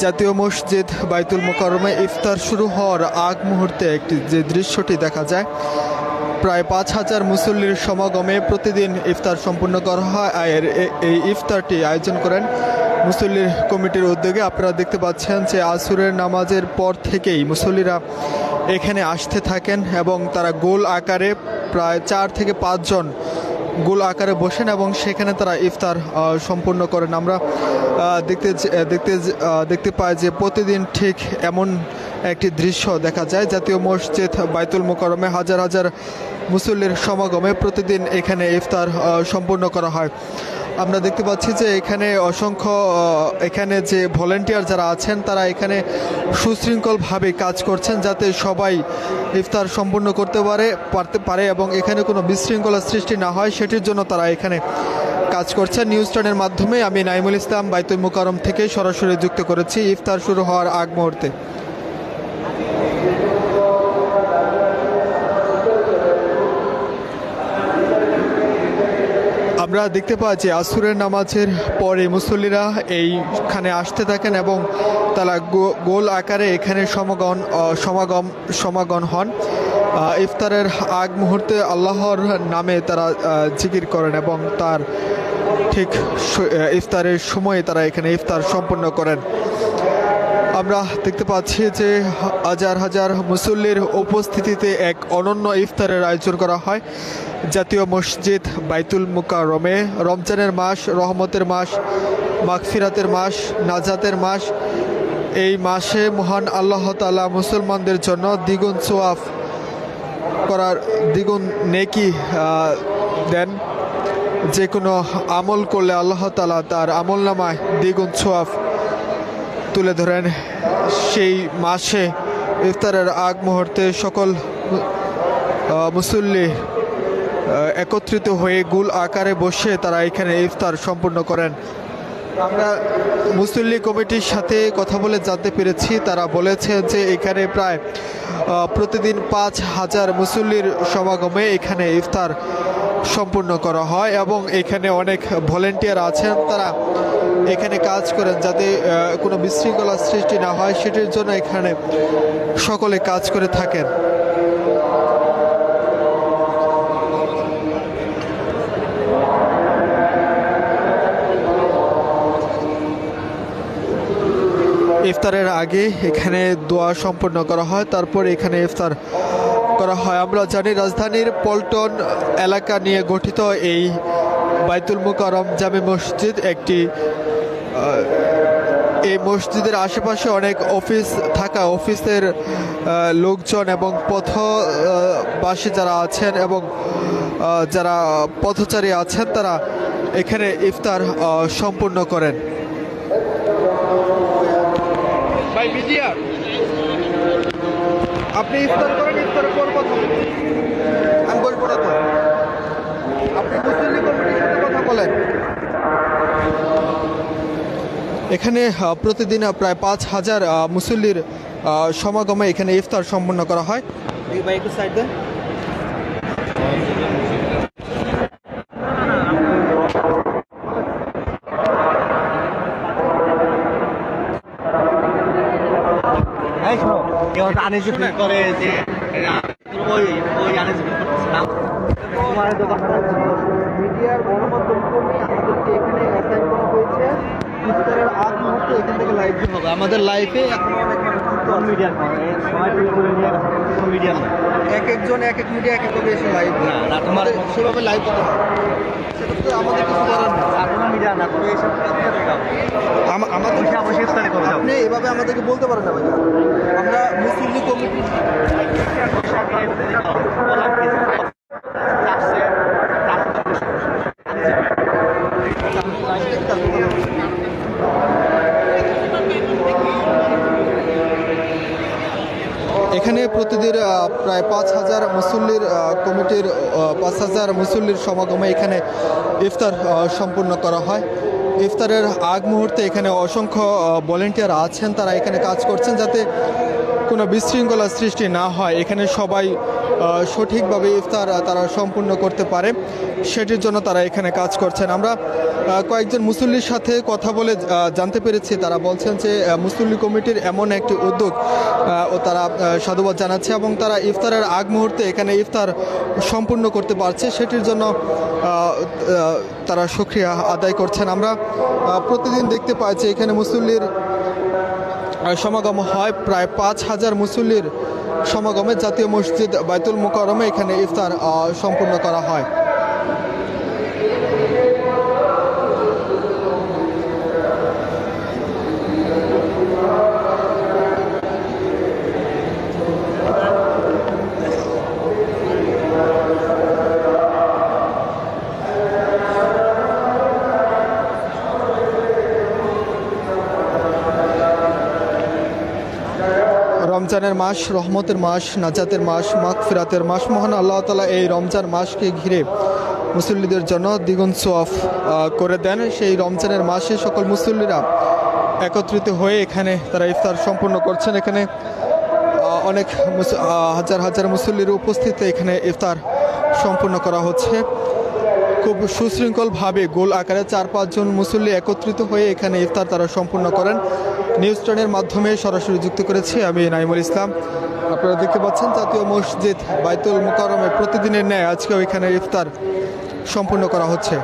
জাতীয় মসজিদ বাইতুল মোকাররমে ইফতার শুরু হওয়ার আগ মুহূর্তে একটি যে দৃশ্যটি দেখা যায়, প্রায় ৫,০০০ মুসল্লির সমাগমে প্রতিদিন ইফতার সম্পূর্ণ করা হয়। এই ইফতারটি আয়োজন করেন মুসল্লির কমিটির উদ্যোগে। আপনারা দেখতে পাচ্ছেন যে আসরের নামাজের পর থেকেই মুসল্লিরা এখানে আসতে থাকেন এবং তারা গোল আকারে প্রায় ৪ থেকে ৫ জন গোল আকারে বসেন এবং সেখানে তারা ইফতার সম্পূর্ণ করেন। আমরা দেখতে পাই যে প্রতিদিন ঠিক এমন একটি দৃশ্য দেখা যায়। জাতীয় মসজিদ বাইতুল মোকাররমে হাজার হাজার মুসল্লির সমাগমে প্রতিদিন এখানে ইফতার সম্পূর্ণ করা হয়। আমরা দেখতে পাচ্ছি যে এখানে এখানে যে ভলেন্টিয়ার যারা আছেন তারা এখানে সুশৃঙ্খলভাবে কাজ করছেন যাতে সবাই ইফতার সম্পূর্ণ করতে পারে এবং এখানে কোনো বিশৃঙ্খলা সৃষ্টি না হয়, সেটির জন্য তারা এখানে কাজ করছেন। নিউজ 10-এর মাধ্যমে আমি নাইমুল ইসলাম বাইতুল মোকাররম থেকে সরাসরি যুক্ত করেছি ইফতার শুরু হওয়ার আগ মুহূর্তে। আমরা দেখতে পাই যে আসরের নামাজের পরে মুসল্লিরা এইখানে আসতে থাকেন এবং তারা গোল আকারে এখানে সমাগম হন। ইফতারের আগ মুহূর্তে আল্লাহর নামে তারা জিকির করেন এবং তার ঠিক ইফতারের সময়ে তারা এখানে ইফতার সম্পন্ন করেন। আমরা দেখতে পাচ্ছি যে হাজার হাজার মুসল্লির উপস্থিতিতে এক অনন্য ইফতারের আয়োজন করা হয় জাতীয় মসজিদ বাইতুল মোকাররমে। রমজানের মাস, রহমতের মাস, মাগফিরাতের মাস, নাজাতের মাস। এই মাসে মহান আল্লাহ তাআলা মুসলমানদের জন্য দ্বিগুণ নেকি দেন। যে কোনো আমল করলে আল্লাহ তাআলা তার আমলনামায় দ্বিগুণ সোয়াব তুলে ধরেন। সেই মাসে ইফতারের আগ মুহূর্তে সকল মুসল্লি একত্রিত হয়ে গোল আকারে বসে তারা এখানে ইফতার সম্পূর্ণ করেন। আমরা মুসল্লি কমিটির সাথে কথা বলে জানতে পেরেছি, তারা বলেছে যে এখানে প্রায় প্রতিদিন ৫,০০০ মুসল্লির সমাগমে এখানে ইফতার সম্পূর্ণ করা হয় এবং এখানে অনেক ভলেন্টিয়ার আছেন, তারা এখানে কাজ করেন যাতে কোনো বিশৃঙ্খলা সৃষ্টি না হয়, সেটির জন্য এখানে সকলে কাজ করে থাকেন। ইফতারের আগে এখানে দোয়া সম্পন্ন করা হয়, তারপর এখানে ইফতার করা হয়। আমরা জানি রাজধানীর পল্টন এলাকা নিয়ে গঠিত এই বাইতুল মোকাররম জামে মসজিদ এই মসজিদের আশেপাশে অনেক অফিস থাকা, অফিসের লোকজন এবং পথবাসী যারা আছেন এবং যারা পথচারী আছেন তারা এখানে ইফতার সম্পূর্ণ করেন। আপনি ইফতার করেন, ইফতারের পর কথা বলুন। আমি বলবো না তো, আপনি মুসল্লি কমিটির সাথে কথা বলেন। এখানে প্রতিদিন প্রায় ৫,০০০ মুসল্লির সমাগমে এখানে ইফতার সম্পন্ন করা হয়। মিডিয়ার গণমাধ্যম কর্মী আমাদেরকে এখানে অ্যাসাইন করা হয়েছে ইফতারের আগ মুহূর্তে এখান থেকে লাইভ হবে। আমাদের লাইভে এখন অনেক মিডিয়া এক একজন এক এক মিডিয়া এক একভাবে এসে লাইভ না তোমার সেভাবে লাইভ করা হয়, সেটা তো আমাদের কিছু করার না। মিডিয়া না করে এসব আপনি এভাবে আমাদেরকে বলতে পারেন না ভাই। আমরা মুসলিম কমিটি এখানে প্রতিদিন প্রায় ৫,০০০ মুসল্লির কমিটির ৫,০০০ মুসল্লির সমাগমে এখানে ইফতার সম্পূর্ণ করা হয়। ইফতারের আগ মুহূর্তে এখানে অসংখ্য ভলেন্টিয়ার আছেন, তারা এখানে কাজ করছেন যাতে কোনো বিশৃঙ্খলা সৃষ্টি না হয়। এখানে সবাই সঠিকভাবে ইফতার তারা সম্পূর্ণ করতে পারে, সেটির জন্য তারা এখানে কাজ করছেন। আমরা কয়েকজন মুসল্লির সাথে কথা বলে জানতে পেরেছি, তারা বলছেন যে মুসল্লি কমিটির এমন একটি উদ্যোগ ও তারা সাধুবাদ জানাচ্ছে এবং তারা ইফতারের আগ মুহূর্তে এখানে ইফতার সম্পূর্ণ করতে পারছে, সেটির জন্য তারা শুকরিয়া আদায় করছেন। আমরা প্রতিদিন দেখতে পাই যে এখানে মুসল্লির সমাগম হয়, প্রায় 5,000 মুসল্লির সমাগমে জাতীয় মসজিদ বাইতুল মুকাররমে এখানে ইফতার সম্পূর্ণ করা হয়। রমজানের মাস, রহমতের মাস, নাজাতের মাস, মাগফিরাতের মাস, মহান আল্লাহ তাআলা এই রমজান মাসকে ঘিরে মুসল্লিদের জন্য দ্বিগুণ সওয়াব করে দেন। সেই রমজানের মাসে সকল মুসল্লিরা একত্রিত হয়ে এখানে তারা ইফতার সম্পূর্ণ করছেন। এখানে অনেক হাজার হাজার মুসল্লির উপস্থিতিতে এখানে ইফতার সম্পূর্ণ করা হচ্ছে। খুব সুশৃঙ্খলভাবে গোল আকারে 4-5 জন মুসল্লি একত্রিত হয়ে এখানে ইফতার তারা সম্পূর্ণ করেন। নিউজ টেনের মাধ্যমে সরাসরি যুক্ত করেছি আমি নাইমুল ইসলাম। আপনারা দেখতে পাচ্ছেন জাতীয় মসজিদ বাইতুল মুকাররমে প্রতিদিনের ন্যায় আজকেও এখানে ইফতার সম্পূর্ণ করা হচ্ছে।